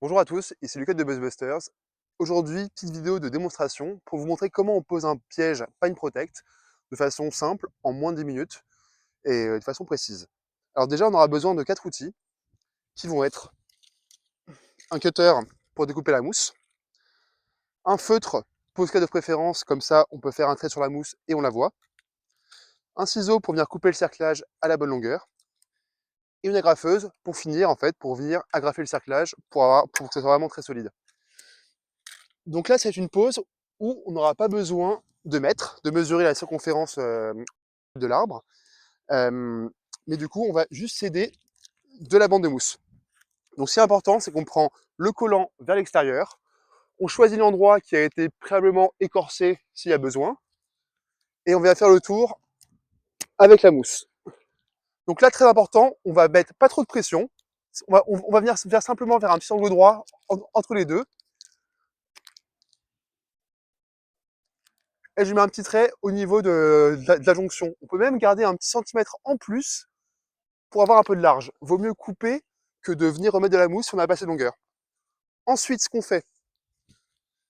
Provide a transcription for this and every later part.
Bonjour à tous, ici Lucas de BuzzBusters. Aujourd'hui, petite vidéo de démonstration pour vous montrer comment on pose un piège Pine Protect de façon simple, en moins de 10 minutes et de façon précise. Alors déjà, on aura besoin de 4 outils qui vont être un cutter pour découper la mousse, un feutre Posca de préférence, comme ça on peut faire un trait sur la mousse et on la voit, un ciseau pour venir couper le cerclage à la bonne longueur, et une agrafeuse pour finir en fait, pour venir agrafer le cerclage pour que ce soit vraiment très solide. Donc là, c'est une pose où on n'aura pas besoin de mètres, de mesurer la circonférence de l'arbre. Mais du coup, on va juste s'aider de la bande de mousse. Donc ce qui est important, c'est qu'on prend le collant vers l'extérieur, on choisit l'endroit qui a été préalablement écorcé s'il y a besoin, et on vient faire le tour avec la mousse. Donc là, très important, on va mettre pas trop de pression, on va venir faire simplement vers un petit angle droit entre les deux, et je mets un petit trait au niveau de la jonction. On peut même garder un petit centimètre en plus pour avoir un peu de large. Vaut mieux couper que de venir remettre de la mousse si on n'a pas assez de longueur. Ensuite, ce qu'on fait,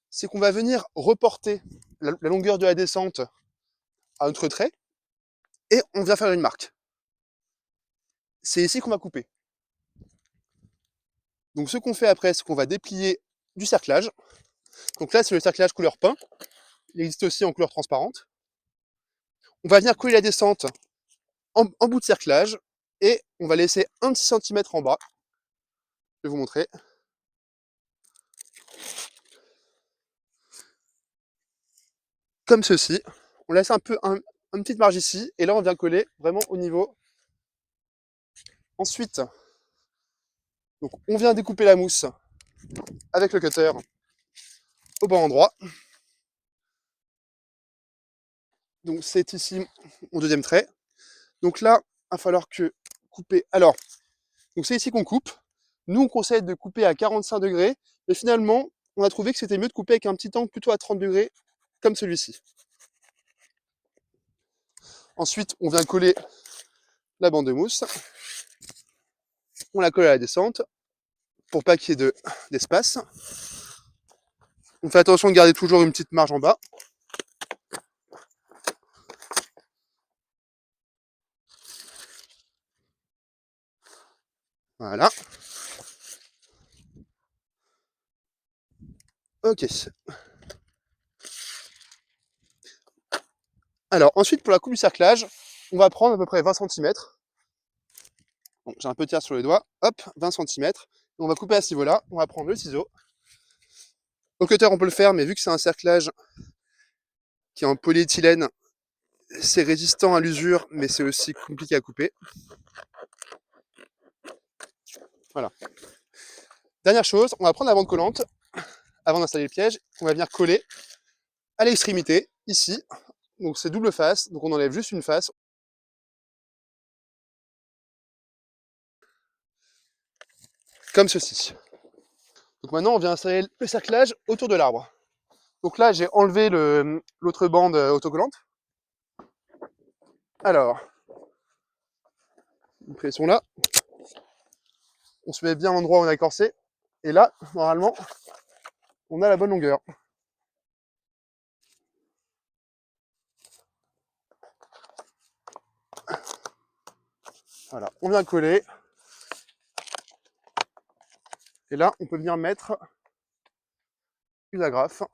c'est qu'on va venir reporter la longueur de la descente à notre trait et on vient faire une marque. C'est ici qu'on va couper. Donc ce qu'on fait après, c'est qu'on va déplier du cerclage. Donc là, c'est le cerclage couleur pain. Il existe aussi en couleur transparente. On va venir coller la descente en bout de cerclage et on va laisser un petit centimètre en bas. Je vais vous montrer. Comme ceci. On laisse un peu une petite marge ici et là, on vient coller vraiment au niveau. Ensuite, donc on vient découper la mousse avec le cutter au bon endroit. Donc c'est ici mon deuxième trait. Donc là, il va falloir que couper. Alors, donc c'est ici qu'on coupe. Nous, on conseille de couper à 45 degrés, mais finalement, on a trouvé que c'était mieux de couper avec un petit angle plutôt à 30 degrés, comme celui-ci. Ensuite, on vient coller la bande de mousse. On la colle à la descente pour pas qu'il y ait d'espace. On fait attention de garder toujours une petite marge en bas. Voilà. Ok. Alors, ensuite, pour la coupe du cerclage, on va prendre à peu près 20 cm. Bon, j'ai un peu de terre sur les doigts. Hop, 20 cm. On va couper à ce niveau-là. On va prendre le ciseau. Au cutter, on peut le faire, mais vu que c'est un cerclage qui est en polyéthylène, c'est résistant à l'usure, mais c'est aussi compliqué à couper. Voilà. Dernière chose, on va prendre la bande collante avant d'installer le piège. On va venir coller à l'extrémité, ici. Donc c'est double face, donc on enlève juste une face. Comme ceci. Donc maintenant, on vient installer le cerclage autour de l'arbre. Donc là, j'ai enlevé l'autre bande autocollante. Alors, une pression là. On se met bien à l'endroit où on a corsé. Et là, normalement, on a la bonne longueur. Voilà, on vient coller. Et là, on peut venir mettre une agrafe.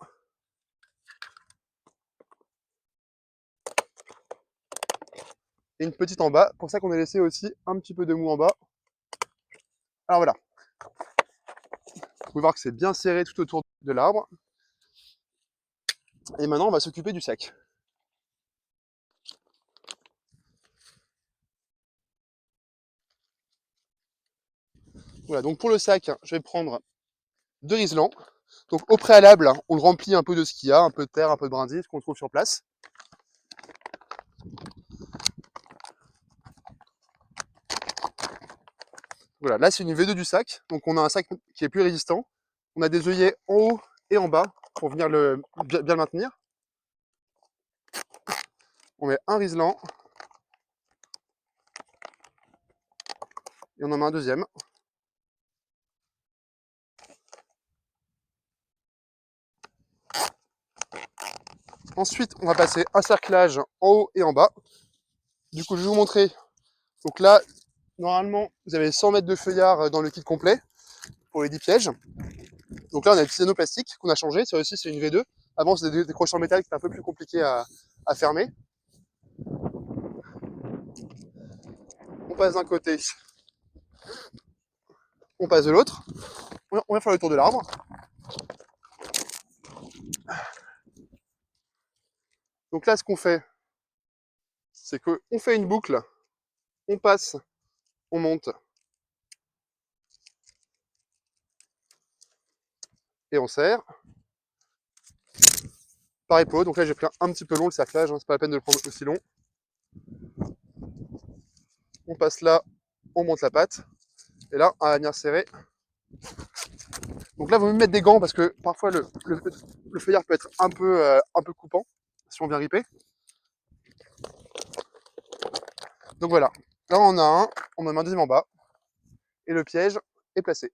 Et une petite en bas. Pour ça qu'on a laissé aussi un petit peu de mou en bas. Alors voilà. Vous pouvez voir que c'est bien serré tout autour de l'arbre. Et maintenant, on va s'occuper du sac. Voilà, donc pour le sac, je vais prendre 2 riselants. Donc au préalable, on le remplit un peu de ce qu'il y a, un peu de terre, un peu de brindilles, ce qu'on trouve sur place. Voilà, là c'est une V2 du sac, donc on a un sac qui est plus résistant. On a des œillets en haut et en bas pour venir bien le maintenir. On met un riselant et on en met un deuxième. Ensuite, on va passer un cerclage en haut et en bas. Du coup, je vais vous montrer. Donc là, normalement, vous avez 100 mètres de feuillard dans le kit complet pour les 10 pièges. Donc là, on a des petits anneaux plastiques qu'on a changé. Ça aussi, c'est une V2. Avant, c'était des crochets en métal qui étaient un peu plus compliqués à fermer. On passe d'un côté, on passe de l'autre. On va faire le tour de l'arbre. Donc là, ce qu'on fait, c'est qu'on fait une boucle, on passe, on monte et on serre. Pareil pour eux. Donc là, j'ai pris un petit peu long le cerclage, hein, c'est pas la peine de le prendre aussi long. On passe là, on monte la patte. Et là, on va venir serrer. Donc là, il vaut mieux mettre des gants parce que parfois le feuillard peut être un peu coupant si on vient riper. Donc voilà. Là, on en a un, on en met un deuxième en bas. Et le piège est placé.